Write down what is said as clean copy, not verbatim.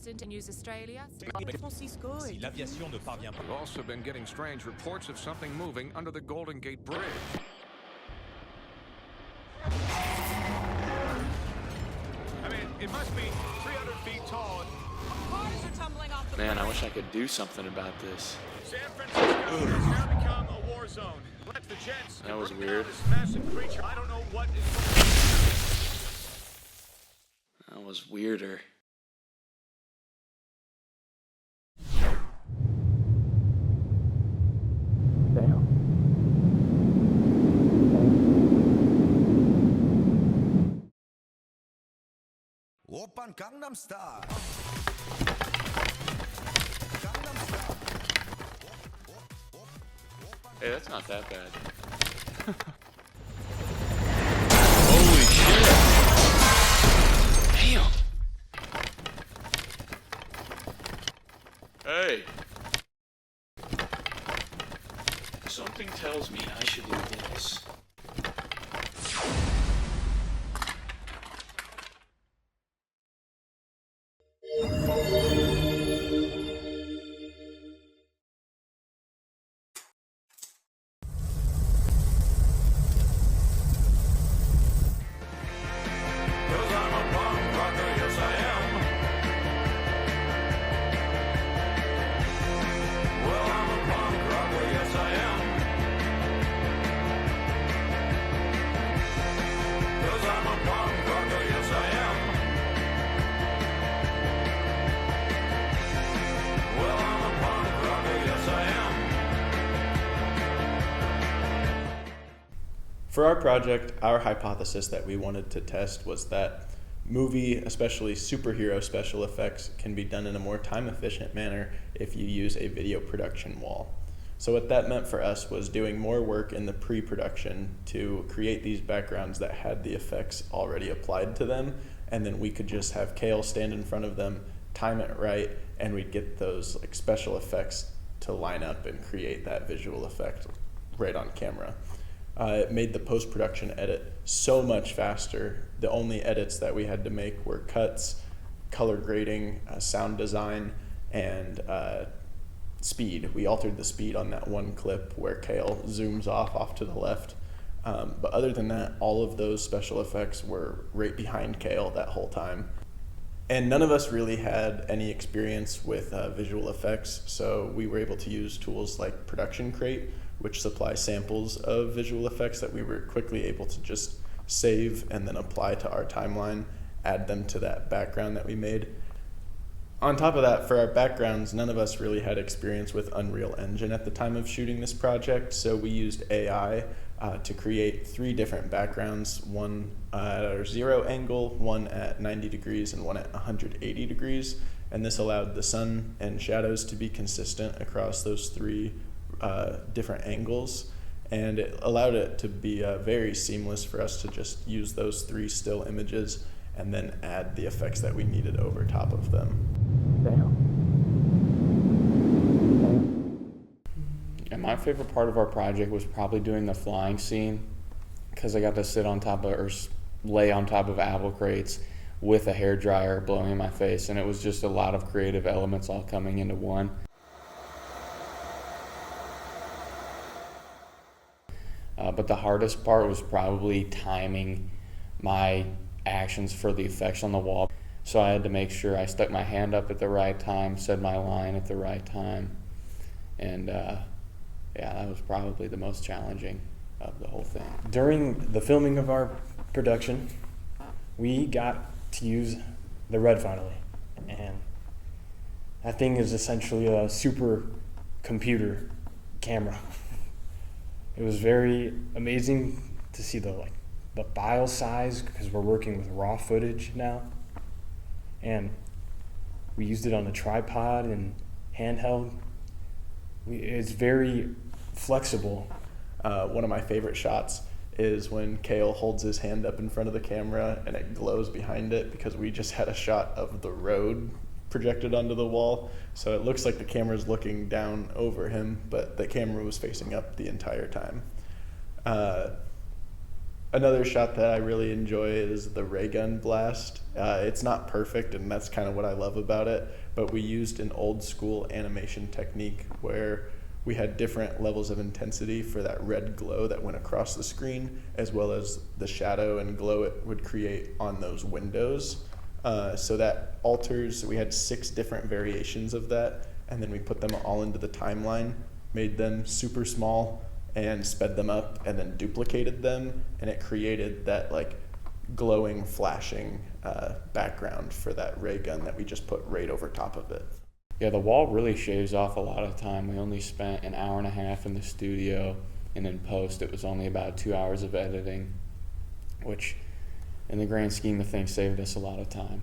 assistant in News Australia. Si l'aviation ne parvient pas. We've also been getting strange reports of something moving under the Golden Gate Bridge. I mean, it must be 300 feet tall. Cars are tumbling off the Man, I wish I could do something about this. San Francisco has now become a war zone. Let the jets That was bring down weird. this massive creature. I don't know what is That was weirder. Oppan Gangnam Style. Hey, that's not that bad. Holy shit! Damn! Hey! Something tells me I should do this. For our project, our hypothesis that we wanted to test was that movie, especially superhero special effects, can be done in a more time-efficient manner if you use a video production wall. So what that meant for us was doing more work in the pre-production to create these backgrounds that had the effects already applied to them, and then we could just have Kale stand in front of them, time it right, and we'd get those like special effects to line up and create that visual effect right on camera. It made the post-production edit so much faster. The only edits that we had to make were cuts, color grading, sound design, and speed. We altered the speed on that one clip where Kale zooms off to the left. But other than that, all of those special effects were right behind Kale that whole time. And none of us really had any experience with visual effects, so we were able to use tools like Production Crate, which supply samples of visual effects that we were quickly able to just save and then apply to our timeline, add them to that background that we made. On top of that, for our backgrounds, none of us really had experience with Unreal Engine at the time of shooting this project, so we used AI to create 3 different backgrounds, one at our 0 angle, one at 90 degrees, and one at 180 degrees. And this allowed the sun and shadows to be consistent across those 3 different angles, and it allowed it to be very seamless for us to just use those 3 still images and then add the effects that we needed over top of them. And my favorite part of our project was probably doing the flying scene, because I got to sit on top of, or lay on top of apple crates with a hairdryer blowing in my face, and it was just a lot of creative elements all coming into one. But the hardest part was probably timing my actions for the effects on the wall. So I had to make sure I stuck my hand up at the right time, said my line at the right time. And yeah, that was probably the most challenging of the whole thing. During the filming of our production, we got to use the Red finally. And that thing is essentially a super computer camera. It was very amazing to see the file size, because we're working with raw footage now, and we used it on a tripod and handheld. It's very flexible. One of my favorite shots is when Kale holds his hand up in front of the camera and it glows behind it, because we just had a shot of the road projected onto the wall, so it looks like the camera's looking down over him, but the camera was facing up the entire time. Another shot that I really enjoy is the ray gun blast. It's not perfect, and that's kind of what I love about it, but we used an old school animation technique where we had different levels of intensity for that red glow that went across the screen, as well as the shadow and glow it would create on those windows. So that alters, we had 6 different variations of that, and then we put them all into the timeline, made them super small, and sped them up, and then duplicated them, and it created that like glowing, flashing background for that ray gun that we just put right over top of it. Yeah, the wall really shaves off a lot of time. We only spent an hour and a half in the studio, and in post it was only about 2 hours of editing, which in the grand scheme of things saved us a lot of time.